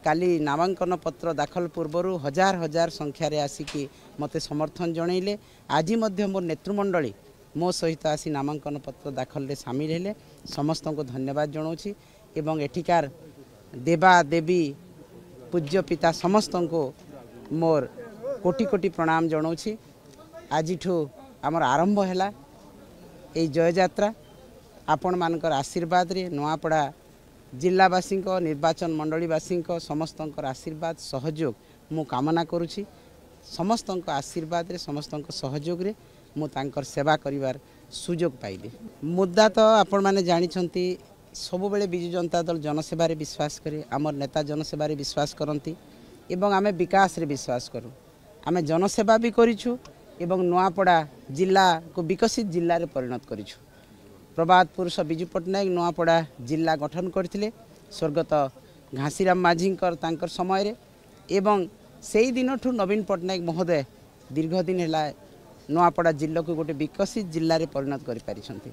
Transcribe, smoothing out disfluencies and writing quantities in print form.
काली नामांकन पत्र दाखल पूर्वर हजार हजार संख्यार आसिकी मते समर्थन जनइले। आज मो नेतृमंडली मो सहित आसी नामांकन पत्र दाखल रे सामिल हेले। समस्त को धन्यवाद जनाऊँगी एवं एठिकार देवा देवी पूज्य पिता समस्त को मोर कोटि कोटि प्रणाम जनाऊँगी। आज आमर आरंभ है ये जय यात्रा आपण मानकर आशीर्वाद रे नुआपड़ा जिलावासी निर्वाचन मंडलीवासी समस्त आशीर्वाद सहयोग मु कामना करुछि। समस्त आशीर्वाद रे समस्त सहयोग रे मु तांकर सेवा करिवार सुजोग पाइली। मुद्दा तो आपण माने जानिछंती सब बेले बिजु जनता दल जनसेवा रे विश्वास करे। आमर नेता जनसेवा रे विश्वास करंती एवं आमे विकास रे विश्वास करू। आमे जनसेवा भी करिछु एवं नुआपड़ा जिला को विकसित जिल्ला रे परिणत करिछु। प्रभात पुरुष विजु पट्टनायक नुआपड़ा जिला गठन करथिले स्वर्गत घासीराम माझींकर तांकर समय रे एवं सेई दिन ठू नवीन पट्टनायक महोदय दीर्घ दिन है नुआपड़ा जिला को गोटे विकसित जिल्ला रे परिणत करि पारिछंती।